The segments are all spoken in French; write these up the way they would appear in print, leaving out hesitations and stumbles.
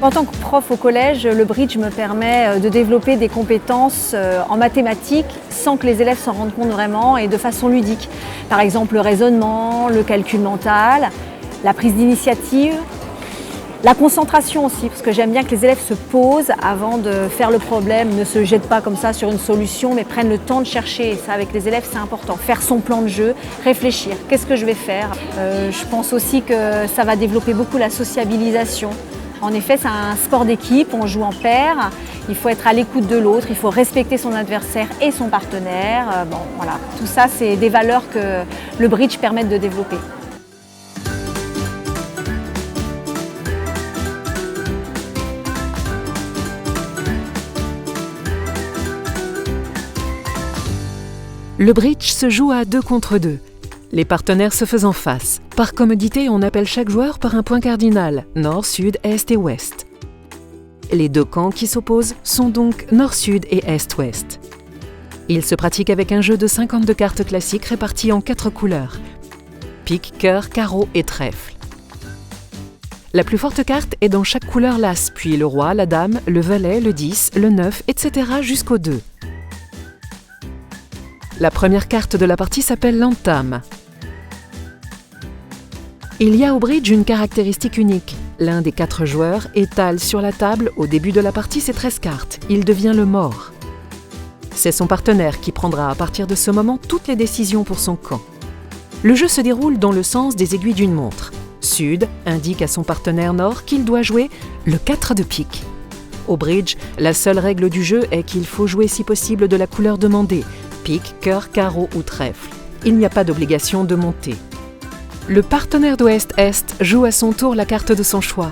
En tant que prof au collège, le bridge me permet de développer des compétences en mathématiques sans que les élèves s'en rendent compte vraiment et de façon ludique. Par exemple, le raisonnement, le calcul mental, la prise d'initiative, la concentration aussi, parce que j'aime bien que les élèves se posent avant de faire le problème, ne se jettent pas comme ça sur une solution, mais prennent le temps de chercher. Et ça, avec les élèves, c'est important. Faire son plan de jeu, réfléchir. Qu'est-ce que je vais faire ? Je pense aussi que ça va développer beaucoup la sociabilisation. En effet, c'est un sport d'équipe, on joue en paire, il faut être à l'écoute de l'autre, il faut respecter son adversaire et son partenaire. Voilà. Tout ça, c'est des valeurs que le bridge permet de développer. Le bridge se joue à 2 contre 2. Les partenaires se faisant face. Par commodité, on appelle chaque joueur par un point cardinal, nord, sud, est et ouest. Les 2 camps qui s'opposent sont donc nord-sud et est-ouest. Il se pratique avec un jeu de 52 cartes classiques réparties en 4 couleurs. Pique, cœur, carreau et trèfle. La plus forte carte est dans chaque couleur l'as, puis le roi, la dame, le valet, le 10, le 9, etc. jusqu'au 2. La première carte de la partie s'appelle l'entame. Il y a au bridge une caractéristique unique. L'un des 4 joueurs étale sur la table au début de la partie ses 13 cartes. Il devient le mort. C'est son partenaire qui prendra à partir de ce moment toutes les décisions pour son camp. Le jeu se déroule dans le sens des aiguilles d'une montre. Sud indique à son partenaire nord qu'il doit jouer le 4 de pique. Au bridge, la seule règle du jeu est qu'il faut jouer si possible de la couleur demandée. Pique, cœur, carreau ou trèfle. Il n'y a pas d'obligation de monter. Le partenaire d'ouest-est joue à son tour la carte de son choix.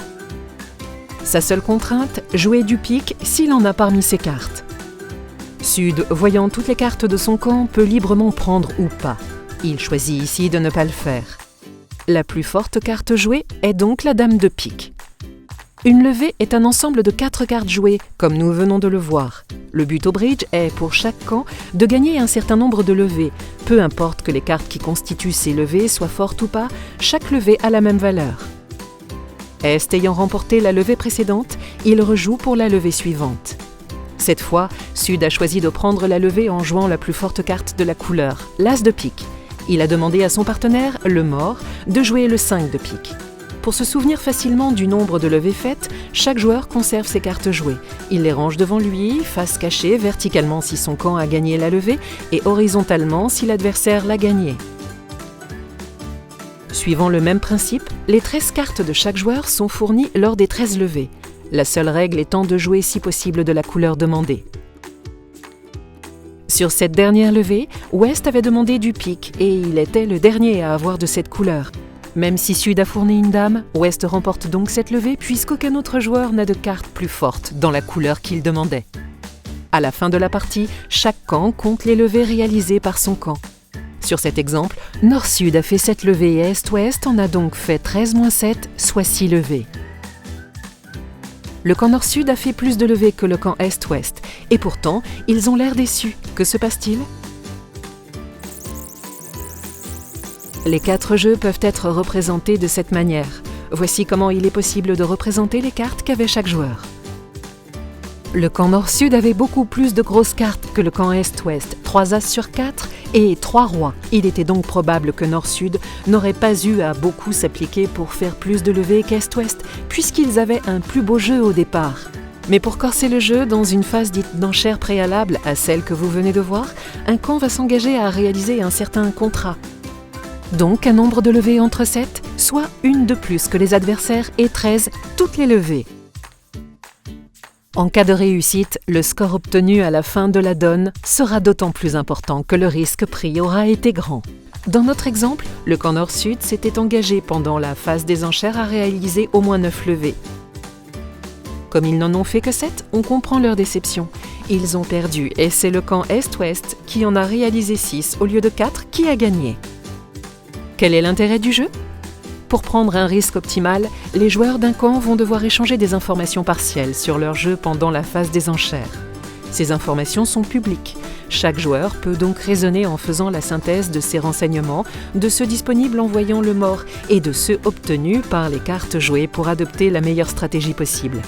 Sa seule contrainte, jouer du pique s'il en a parmi ses cartes. Sud, voyant toutes les cartes de son camp, peut librement prendre ou pas. Il choisit ici de ne pas le faire. La plus forte carte jouée est donc la dame de pique. Une levée est un ensemble de 4 cartes jouées, comme nous venons de le voir. Le but au bridge est, pour chaque camp, de gagner un certain nombre de levées. Peu importe que les cartes qui constituent ces levées soient fortes ou pas, chaque levée a la même valeur. Est ayant remporté la levée précédente, il rejoue pour la levée suivante. Cette fois, Sud a choisi de prendre la levée en jouant la plus forte carte de la couleur, l'as de pique. Il a demandé à son partenaire, le mort, de jouer le 5 de pique. Pour se souvenir facilement du nombre de levées faites, chaque joueur conserve ses cartes jouées. Il les range devant lui, face cachée, verticalement si son camp a gagné la levée et horizontalement si l'adversaire l'a gagnée. Suivant le même principe, les 13 cartes de chaque joueur sont fournies lors des 13 levées. La seule règle étant de jouer si possible de la couleur demandée. Sur cette dernière levée, Ouest avait demandé du pique et il était le dernier à avoir de cette couleur. Même si Sud a fourni une dame, Ouest remporte donc cette levée puisqu'aucun autre joueur n'a de carte plus forte dans la couleur qu'il demandait. À la fin de la partie, chaque camp compte les levées réalisées par son camp. Sur cet exemple, Nord-Sud a fait 7 levées et Est-Ouest en a donc fait 13-7, soit 6 levées. Le camp Nord-Sud a fait plus de levées que le camp Est-Ouest, et pourtant, ils ont l'air déçus. Que se passe-t-il ? Les 4 jeux peuvent être représentés de cette manière. Voici comment il est possible de représenter les cartes qu'avait chaque joueur. Le camp Nord-Sud avait beaucoup plus de grosses cartes que le camp Est-Ouest, 3 As sur 4 et 3 rois. Il était donc probable que Nord-Sud n'aurait pas eu à beaucoup s'appliquer pour faire plus de levées qu'Est-Ouest, puisqu'ils avaient un plus beau jeu au départ. Mais pour corser le jeu, dans une phase dite d'enchère préalable à celle que vous venez de voir, un camp va s'engager à réaliser un certain contrat. Donc un nombre de levées entre 7, soit une de plus que les adversaires et 13, toutes les levées. En cas de réussite, le score obtenu à la fin de la donne sera d'autant plus important que le risque pris aura été grand. Dans notre exemple, le camp Nord-Sud s'était engagé pendant la phase des enchères à réaliser au moins 9 levées. Comme ils n'en ont fait que 7, on comprend leur déception. Ils ont perdu et c'est le camp Est-Ouest qui en a réalisé 6 au lieu de 4 qui a gagné. Quel est l'intérêt du jeu ? Pour prendre un risque optimal, les joueurs d'un camp vont devoir échanger des informations partielles sur leur jeu pendant la phase des enchères. Ces informations sont publiques. Chaque joueur peut donc raisonner en faisant la synthèse de ces renseignements, de ceux disponibles en voyant le mort et de ceux obtenus par les cartes jouées pour adopter la meilleure stratégie possible.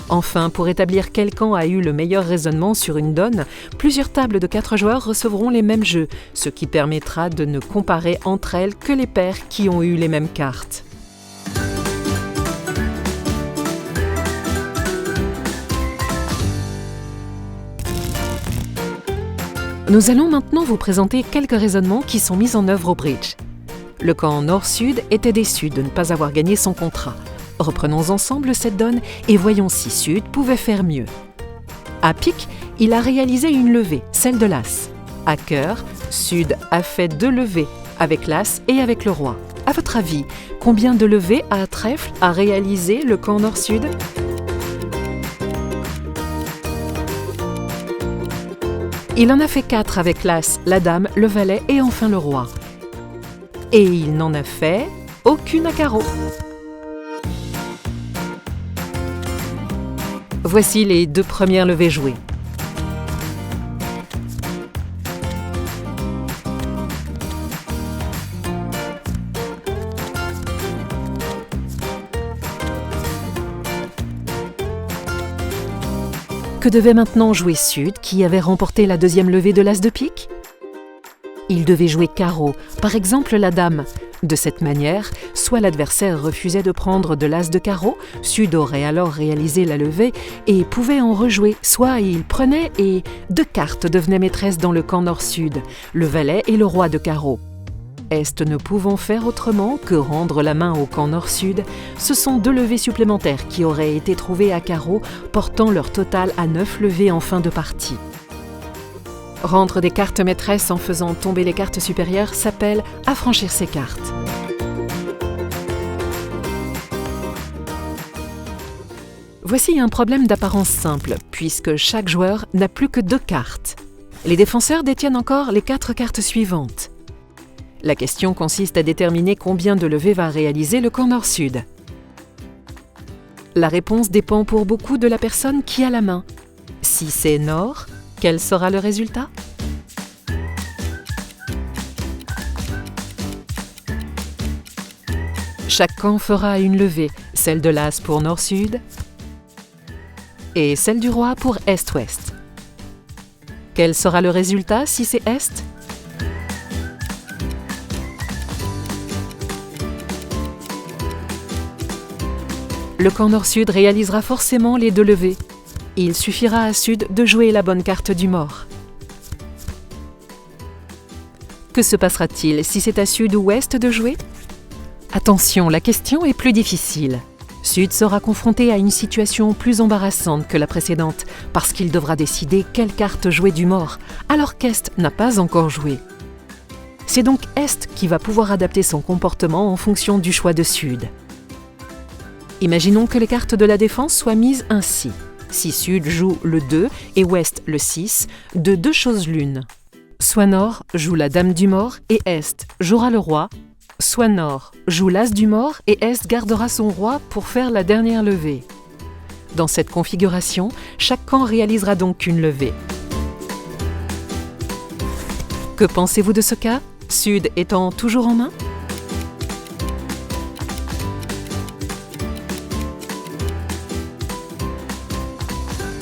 Enfin, pour établir quel camp a eu le meilleur raisonnement sur une donne, plusieurs tables de 4 joueurs recevront les mêmes jeux, ce qui permettra de ne comparer entre elles que les paires qui ont eu les mêmes cartes. Nous allons maintenant vous présenter quelques raisonnements qui sont mis en œuvre au bridge. Le camp nord-sud était déçu de ne pas avoir gagné son contrat. Reprenons ensemble cette donne et voyons si Sud pouvait faire mieux. À pique, il a réalisé une levée, celle de l'As. À cœur, Sud a fait 2 levées, avec l'As et avec le Roi. À votre avis, combien de levées à trèfle a réalisé le camp nord-sud ? Il en a fait 4 avec l'As, la Dame, le Valet et enfin le Roi. Et il n'en a fait aucune à carreau. Voici les 2 premières levées jouées. Que devait maintenant jouer Sud, qui avait remporté la 2e levée de l'As de pique ? Il devait jouer carreau, par exemple la Dame. De cette manière, soit l'adversaire refusait de prendre de l'As de carreau, Sud aurait alors réalisé la levée et pouvait en rejouer, soit il prenait et 2 cartes devenaient maîtresses dans le camp nord-sud, le Valet et le Roi de carreau. Est ne pouvant faire autrement que rendre la main au camp nord-sud, ce sont 2 levées supplémentaires qui auraient été trouvées à carreau, portant leur total à 9 levées en fin de partie. Rendre des cartes maîtresses en faisant tomber les cartes supérieures s'appelle affranchir ses cartes. Voici un problème d'apparence simple, puisque chaque joueur n'a plus que 2 cartes. Les défenseurs détiennent encore les 4 cartes suivantes. La question consiste à déterminer combien de levées va réaliser le camp nord-sud. La réponse dépend pour beaucoup de la personne qui a la main. Si c'est nord, quel sera le résultat ? Chaque camp fera une levée, celle de l'As pour nord-sud et celle du Roi pour est-ouest. Quel sera le résultat si c'est est ? Le camp nord-sud réalisera forcément les 2 levées. Il suffira à Sud de jouer la bonne carte du mort. Que se passera-t-il si c'est à Sud ou Ouest de jouer ? Attention, la question est plus difficile. Sud sera confronté à une situation plus embarrassante que la précédente, parce qu'il devra décider quelle carte jouer du mort, alors qu'Est n'a pas encore joué. C'est donc Est qui va pouvoir adapter son comportement en fonction du choix de Sud. Imaginons que les cartes de la défense soient mises ainsi. Si Sud joue le 2 et Ouest le 6, de 2 choses l'une. Soit Nord joue la Dame du mort et Est jouera le Roi, soit Nord joue l'As du mort et Est gardera son Roi pour faire la dernière levée. Dans cette configuration, chaque camp réalisera donc une levée. Que pensez-vous de ce cas, Sud étant toujours en main ?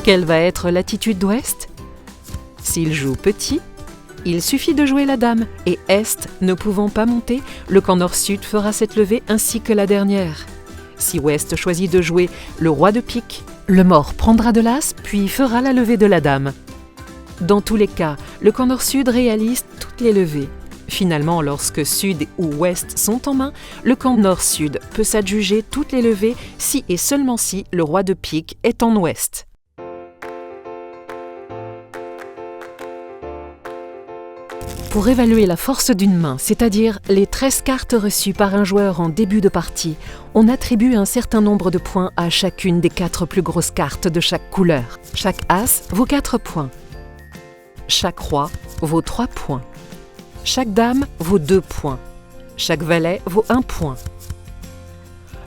Quelle va être l'attitude d'Ouest ? S'il joue petit, il suffit de jouer la Dame, et Est ne pouvant pas monter, le camp nord-sud fera cette levée ainsi que la dernière. Si Ouest choisit de jouer le Roi de pique, le mort prendra de l'As, puis fera la levée de la Dame. Dans tous les cas, le camp nord-sud réalise toutes les levées. Finalement, lorsque Sud ou Ouest sont en main, le camp nord-sud peut s'adjuger toutes les levées si et seulement si le Roi de pique est en Ouest. Pour évaluer la force d'une main, c'est-à-dire les 13 cartes reçues par un joueur en début de partie, on attribue un certain nombre de points à chacune des 4 plus grosses cartes de chaque couleur. Chaque As vaut 4 points. Chaque Roi vaut 3 points. Chaque Dame vaut 2 points. Chaque Valet vaut 1 point.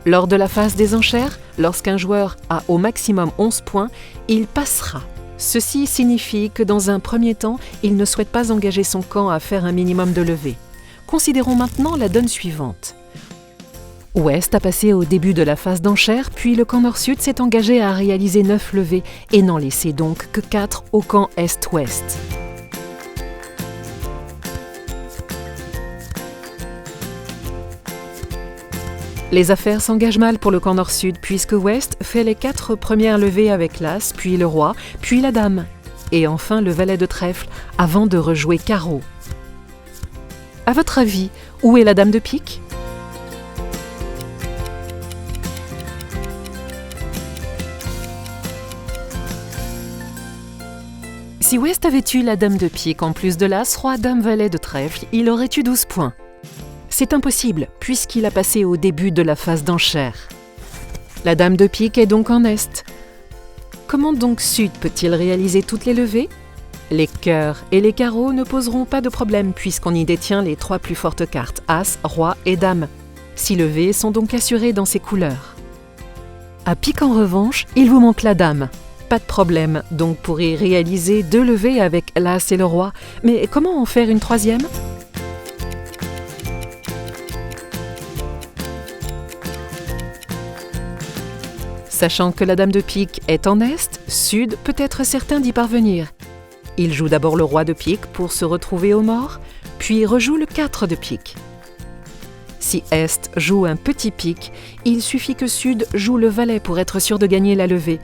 Lors de la phase des enchères, lorsqu'un joueur a au maximum 11 points, il passera. Ceci signifie que dans un premier temps, il ne souhaite pas engager son camp à faire un minimum de levées. Considérons maintenant la donne suivante. Ouest a passé au début de la phase d'enchères, puis le camp Nord-Sud s'est engagé à réaliser 9 levées et n'en laisser donc que 4 au camp Est-Ouest. Les affaires s'engagent mal pour le camp Nord-Sud puisque Ouest fait les 4 premières levées avec l'As, puis le Roi, puis la Dame, et enfin le valet de trèfle avant de rejouer carreau. À votre avis, où est la Dame de pique ? Si Ouest avait eu la Dame de pique en plus de l'As, Roi, Dame, valet de trèfle, il aurait eu 12 points. C'est impossible, puisqu'il a passé au début de la phase d'enchères. La Dame de pique est donc en Est. Comment donc Sud peut-il réaliser toutes les levées ? Les cœurs et les carreaux ne poseront pas de problème, puisqu'on y détient les 3 plus fortes cartes, As, Roi et Dame. 6 levées sont donc assurées dans ces couleurs. À pique en revanche, il vous manque la Dame. Pas de problème, donc pour y réaliser 2 levées avec l'As et le Roi. Mais comment en faire une 3e ? Sachant que la Dame de pique est en Est, Sud peut être certain d'y parvenir. Il joue d'abord le Roi de pique pour se retrouver au mort, puis rejoue le 4 de pique. Si Est joue un petit pique, il suffit que Sud joue le valet pour être sûr de gagner la levée.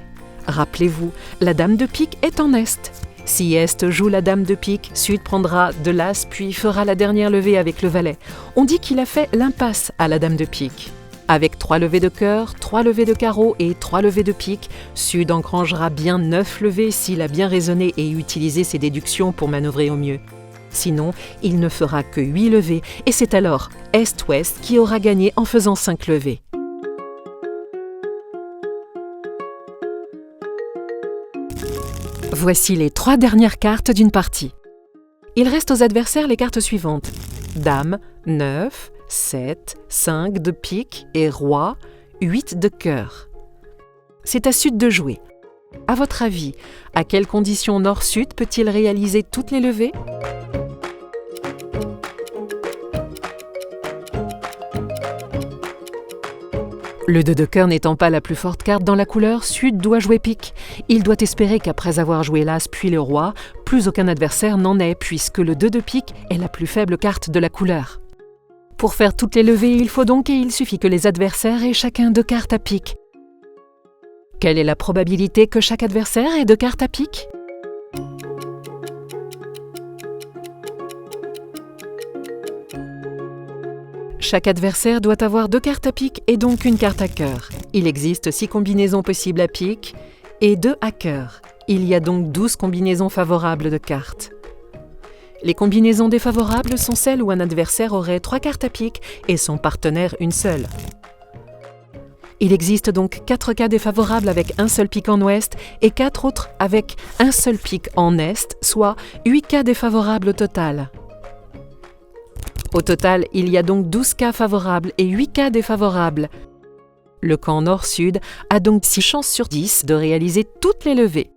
Rappelez-vous, la Dame de pique est en Est. Si Est joue la Dame de pique, Sud prendra de l'As puis fera la dernière levée avec le valet. On dit qu'il a fait l'impasse à la Dame de pique. Avec 3 levées de cœur, 3 levées de carreau et 3 levées de pique, Sud engrangera bien 9 levées s'il a bien raisonné et utilisé ses déductions pour manœuvrer au mieux. Sinon, il ne fera que 8 levées et c'est alors Est-Ouest qui aura gagné en faisant 5 levées. Voici les 3 dernières cartes d'une partie. Il reste aux adversaires les cartes suivantes. Dame, 9, 7, 5 de pique et Roi, 8 de cœur. C'est à Sud de jouer. À votre avis, à quelles conditions Nord-Sud peut-il réaliser toutes les levées ? Le 2 de cœur n'étant pas la plus forte carte dans la couleur, Sud doit jouer pique. Il doit espérer qu'après avoir joué l'As puis le Roi, plus aucun adversaire n'en ait puisque le 2 de pique est la plus faible carte de la couleur. Pour faire toutes les levées, il faut donc et il suffit que les adversaires aient chacun 2 cartes à pique. Quelle est la probabilité que chaque adversaire ait 2 cartes à pique ? Chaque adversaire doit avoir 2 cartes à pique et donc une carte à cœur. Il existe 6 combinaisons possibles à pique et 2 à cœur. Il y a donc 12 combinaisons favorables de cartes. Les combinaisons défavorables sont celles où un adversaire aurait 3 cartes à pique et son partenaire une seule. Il existe donc 4 cas défavorables avec un seul pique en Ouest et 4 autres avec un seul pique en Est, soit 8 cas défavorables au total. Au total, il y a donc 12 cas favorables et 8 cas défavorables. Le camp Nord-Sud a donc 6 chances sur 10 de réaliser toutes les levées.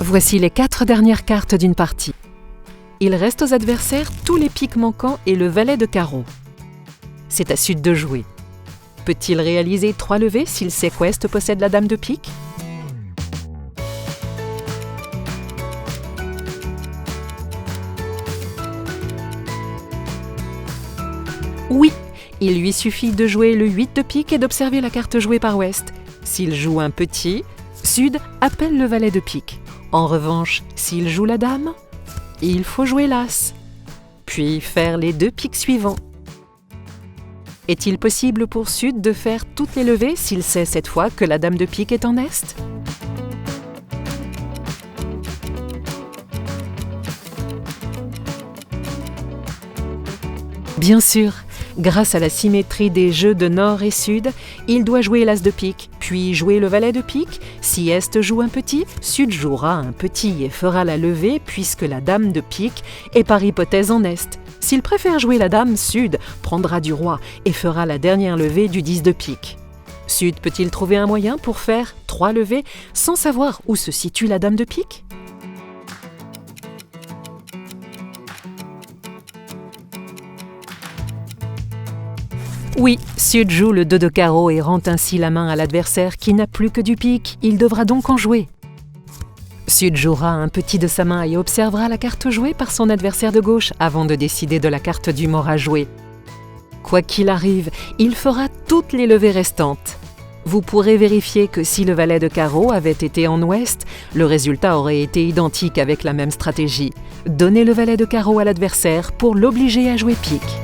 Voici les 4 dernières cartes d'une partie. Il reste aux adversaires tous les piques manquants et le valet de carreau. C'est à Sud de jouer. Peut-il réaliser 3 levées s'il sait qu'Ouest possède la Dame de pique ? Oui, il lui suffit de jouer le 8 de pique et d'observer la carte jouée par Ouest. S'il joue un petit, Sud appelle le valet de pique. En revanche, s'il joue la Dame, il faut jouer l'As, puis faire les 2 piques suivants. Est-il possible pour Sud de faire toutes les levées s'il sait cette fois que la Dame de pique est en Est ? Bien sûr, grâce à la symétrie des jeux de Nord et Sud, il doit jouer l'As de pique, puis jouer le valet de pique. Si Est joue un petit, Sud jouera un petit et fera la levée puisque la Dame de pique est par hypothèse en Est. S'il préfère jouer la dame, Sud prendra du roi et fera la dernière levée du 10 de pique. Sud peut-il trouver un moyen pour faire 3 levées sans savoir où se situe la dame de pique? Oui, Sud joue le 2 de carreau et rend ainsi la main à l'adversaire qui n'a plus que du pique. Il devra donc en jouer. Sud jouera un petit de sa main et observera la carte jouée par son adversaire de gauche avant de décider de la carte du mort à jouer. Quoi qu'il arrive, il fera toutes les levées restantes. Vous pourrez vérifier que si le valet de carreau avait été en ouest, le résultat aurait été identique avec la même stratégie. Donnez le valet de carreau à l'adversaire pour l'obliger à jouer pique.